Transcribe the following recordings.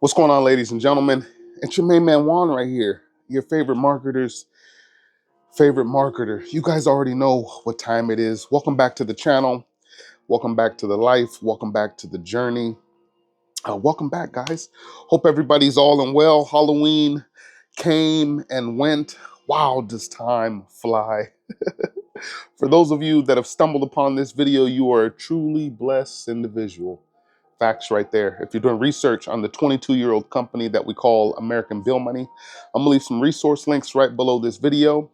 What's going on, ladies and gentlemen? It's your main man Juan right here, your favorite marketer's favorite marketer. You guys already know what time it is. Welcome back to the channel. Welcome back to the life. Welcome back to the journey. Welcome back, guys. Hope everybody's all and well. Halloween came and went. Wow, does time fly? For those of you that have stumbled upon this video, you are a truly blessed individual. Facts right there. If you're doing research on the 22-year-old company that we call American Bill Money, I'm gonna leave some resource links right below this video.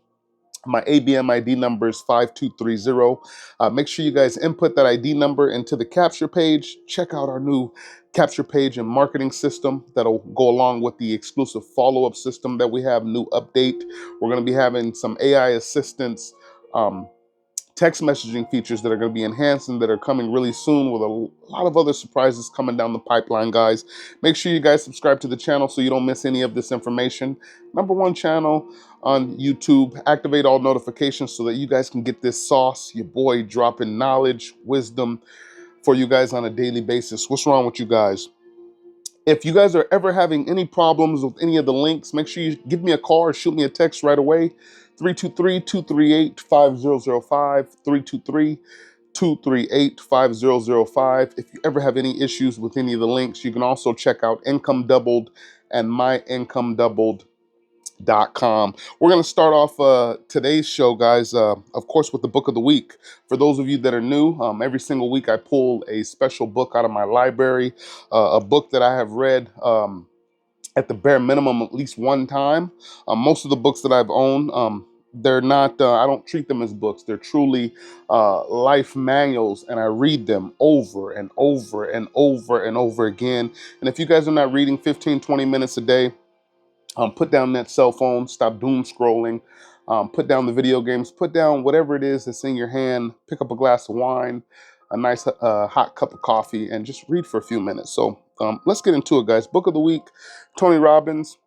My ABM ID number is 5230. Make sure you guys input that ID number into the capture page. Check out our new capture page and marketing system that'll go along with the exclusive follow-up system that we have, new update. We're gonna be having some AI assistance, text messaging features that are going to be enhanced and that are coming really soon, with a lot of other surprises coming down the pipeline, guys. Make sure you guys subscribe to the channel so you don't miss any of this information. #1 channel on YouTube. Activate all notifications so that you guys can get this sauce. Your boy dropping knowledge, wisdom for you guys on a daily basis. What's wrong with you guys? If you guys are ever having any problems with any of the links, make sure you give me a call or shoot me a text right away. 323-238-5005, 323-238-5005. If you ever have any issues with any of the links, you can also check out Income Doubled and MyIncomeDoubled.com. We're going to start off today's show, guys, of course, with the book of the week. For those of you that are new, every single week I pull a special book out of my library, a book that I have read at the bare minimum at least one time. Most of the books that I've owned, they're not, I don't treat them as books. They're truly life manuals, and I read them over and over and over and over again. And if you guys are not reading 15, 20 minutes a day, put down that cell phone, stop doom scrolling, put down the video games, put down whatever it is that's in your hand, pick up a glass of wine, a nice hot cup of coffee, and just read for a few minutes. So let's get into it, guys. Book of the week, Tony Robbins,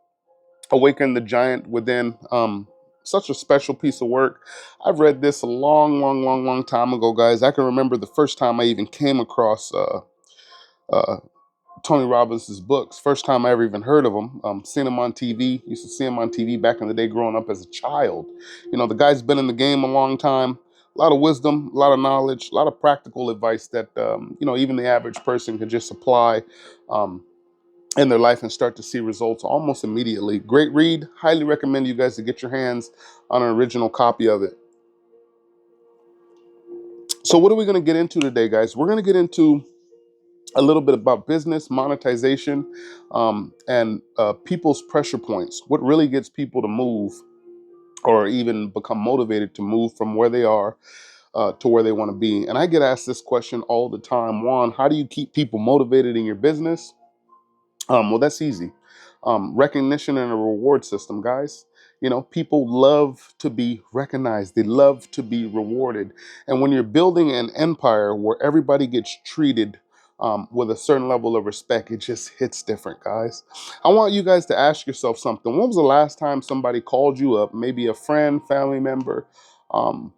Awaken the Giant Within. Such a special piece of work. I've read this a long time ago, guys. I can remember the first time I even came across uh, Tony Robbins' books. First time I ever even heard of him. Seen him on TV. Used to see him on TV back in the day growing up as a child. You know, the guy's been in the game a long time. A lot of wisdom, a lot of knowledge, a lot of practical advice that, you know, even the average person can just apply in their life and start to see results almost immediately. Great read. Highly recommend you guys to get your hands on an original copy of it. So what are we going to get into today, guys? We're going to get into a little bit about business, monetization, and people's pressure points. What really gets people to move or even become motivated to move from where they are to where they want to be. And I get asked this question all the time. Juan, how do you keep people motivated in your business? Well, that's easy. Recognition and a reward system, guys. You know, people love to be recognized. They love to be rewarded. And when you're building an empire where everybody gets treated with a certain level of respect, it just hits different, guys. I want you guys to ask yourself something. When was the last time somebody called you up, maybe a friend, family member, um,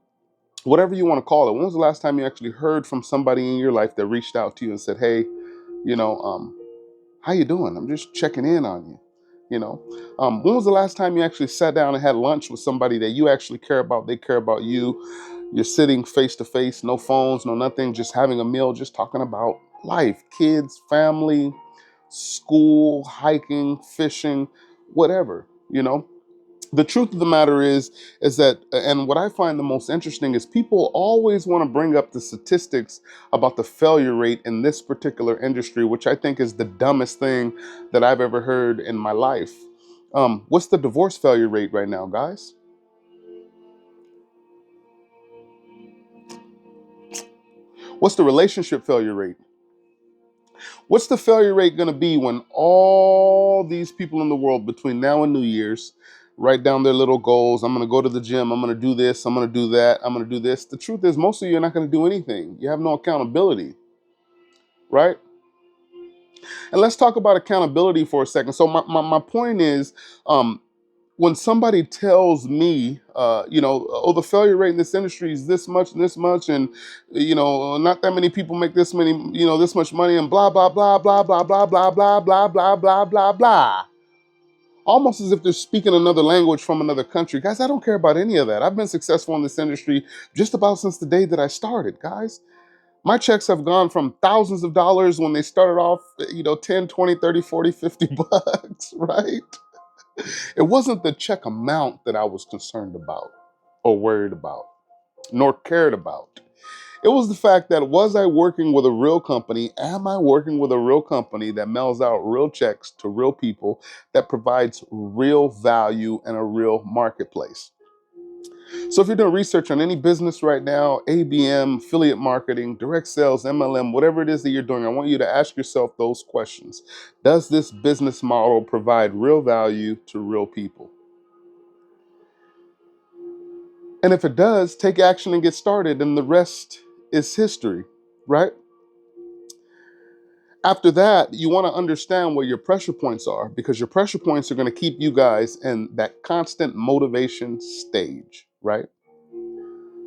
whatever you want to call it? When was the last time you actually heard from somebody in your life that reached out to you and said, hey, you know, how you doing? I'm just checking in on you. You know, when was the last time you actually sat down and had lunch with somebody that you actually care about? They care about you. You're sitting face to face, no phones, no nothing, just having a meal, just talking about life, kids, family, school, hiking, fishing, whatever, you know. The truth of the matter is that, and what I find the most interesting is people always want to bring up the statistics about the failure rate in this particular industry, which I think is the dumbest thing that I've ever heard in my life. What's the divorce failure rate right now, guys? What's the relationship failure rate? What's the failure rate going to be when all these people in the world between now and New Year's write down their little goals? I'm going to go to the gym. I'm going to do this. I'm going to do that. I'm going to do this. The truth is, most of you are not going to do anything. You have no accountability, right? And let's talk about accountability for a second. So my point is, When somebody tells me, oh, the failure rate in this industry is this much and this much, and not that many people make this many, this much money, and blah blah blah blah blah blah blah blah blah blah blah blah blah, almost as if they're speaking another language from another country. Guys, I don't care about any of that. I've been successful in this industry just about since the day that I started, guys. My checks have gone from thousands of dollars when they started off, 10, 20, 30, 40, 50 bucks, right? It wasn't the check amount that I was concerned about or worried about, nor cared about. It was the fact that, was I working with a real company? Am I working with a real company that mails out real checks to real people, that provides real value in a real marketplace? So if you're doing research on any business right now, ABM, affiliate marketing, direct sales, MLM, whatever it is that you're doing, I want you to ask yourself those questions. Does this business model provide real value to real people? And if it does, take action and get started, and the rest is history, right? After that, you want to understand where your pressure points are, because your pressure points are going to keep you guys in that constant motivation stage, right?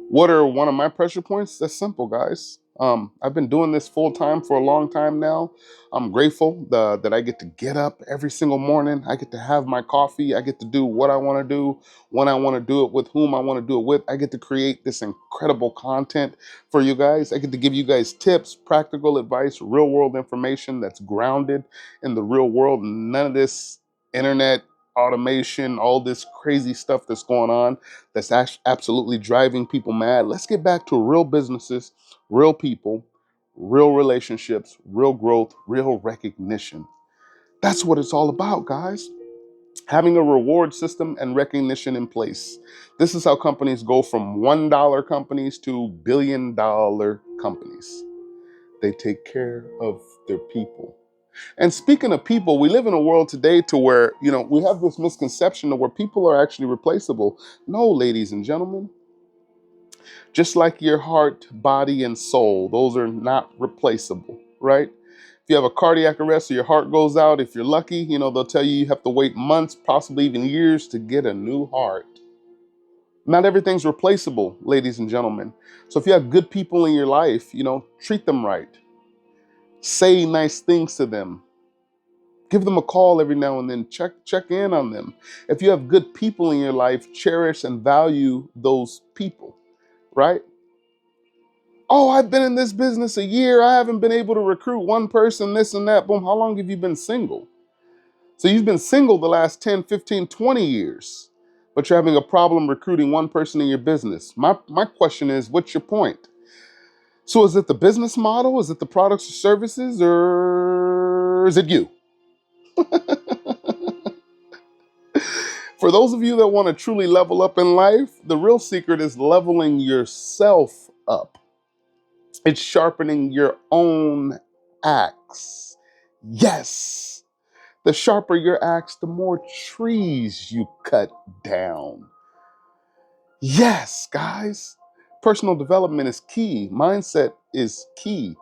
What are one of my pressure points? That's simple, guys. I've been doing this full time for a long time now. I'm grateful that I get to get up every single morning. I get to have my coffee. I get to do what I want to do, when I want to do it, with whom I want to do it with. I get to create this incredible content for you guys. I get to give you guys tips, practical advice, real world information that's grounded in the real world. None of this internet automation, all this crazy stuff that's going on, that's absolutely driving people mad. Let's get back to real businesses, real people, real relationships, real growth, real recognition. That's what it's all about, guys. Having a reward system and recognition in place. This is how companies go from $1 companies to $1 billion companies. They take care of their people. And speaking of people, we live in a world today to where, we have this misconception of where people are actually replaceable. No, ladies and gentlemen, just like your heart, body, and soul, those are not replaceable, right? If you have a cardiac arrest or your heart goes out, if you're lucky, they'll tell you have to wait months, possibly even years, to get a new heart. Not everything's replaceable, ladies and gentlemen. So if you have good people in your life, treat them right. Say nice things to them. Give them a call every now and then. Check in on them. If you have good people in your life, cherish and value those people, right? Oh, I've been in this business a year. I haven't been able to recruit one person, this and that. Boom. How long have you been single? So you've been single the last 10, 15, 20 years, but you're having a problem recruiting one person in your business. My question is, what's your point? So is it the business model? Is it the products or services? Or is it you? For those of you that want to truly level up in life, the real secret is leveling yourself up. It's sharpening your own axe. Yes. The sharper your axe, the more trees you cut down. Yes, guys. Personal development is key. Mindset is key.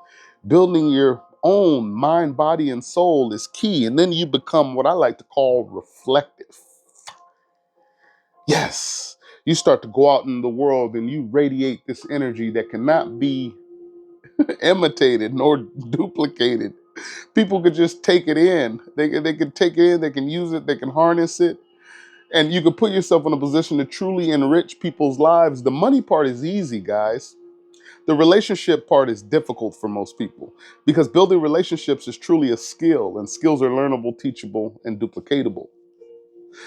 Building your own mind, body, and soul is key. And then you become what I like to call reflective. Yes. You start to go out in the world and you radiate this energy that cannot be imitated nor duplicated. People could just take it in. They can take it in, they can use it, they can harness it. And you can put yourself in a position to truly enrich people's lives. The money part is easy, guys. The relationship part is difficult for most people, because building relationships is truly a skill, and skills are learnable, teachable, and duplicatable.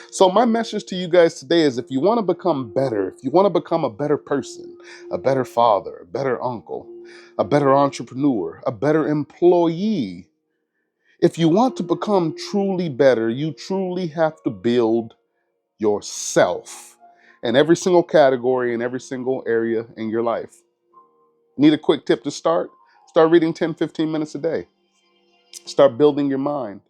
So my message to you guys today is, if you want to become better, if you want to become a better person, a better father, a better uncle, a better entrepreneur, a better employee, if you want to become truly better, you truly have to build yourself in every single category, in every single area in your life. Need a quick tip to start? Start reading 10, 15 minutes a day. Start building your mind,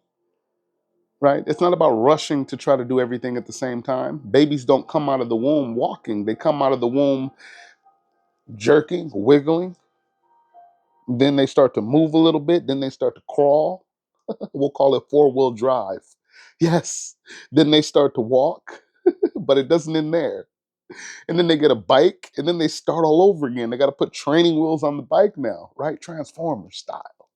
right? It's not about rushing to try to do everything at the same time. Babies don't come out of the womb walking. They come out of the womb jerking, wiggling. Then they start to move a little bit. Then they start to crawl. We'll call it four-wheel drive. Yes. Then they start to walk. but it doesn't end there. And then they get a bike and then they start all over again. They got to put training wheels on the bike now, right? Transformer style,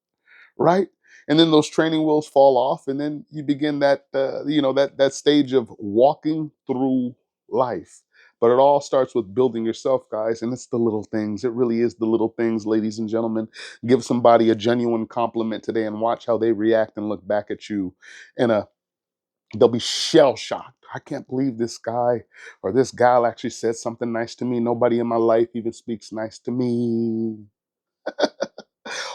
right? And then those training wheels fall off, and then you begin that that stage of walking through life. But it all starts with building yourself, guys, and it's the little things. It really is the little things, ladies and gentlemen. Give somebody a genuine compliment today and watch how they react and look back at you in a they'll be shell shocked. I can't believe this guy or this gal actually said something nice to me. Nobody in my life even speaks nice to me.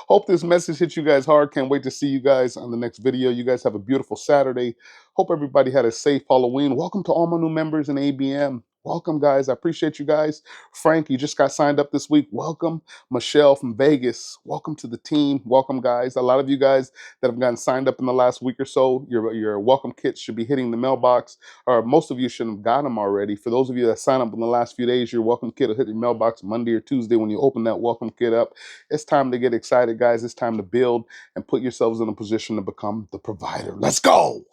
Hope this message hit you guys hard. Can't wait to see you guys on the next video. You guys have a beautiful Saturday. Hope everybody had a safe Halloween. Welcome to all my new members in ABM. Welcome, guys. I appreciate you guys. Frank, you just got signed up this week. Welcome. Michelle from Vegas. Welcome to the team. Welcome, guys. A lot of you guys that have gotten signed up in the last week or so, your welcome kits should be hitting the mailbox, or most of you should have gotten them already. For those of you that signed up in the last few days, your welcome kit will hit your mailbox Monday or Tuesday when you open that welcome kit up. It's time to get excited, guys. It's time to build and put yourselves in a position to become the provider. Let's go.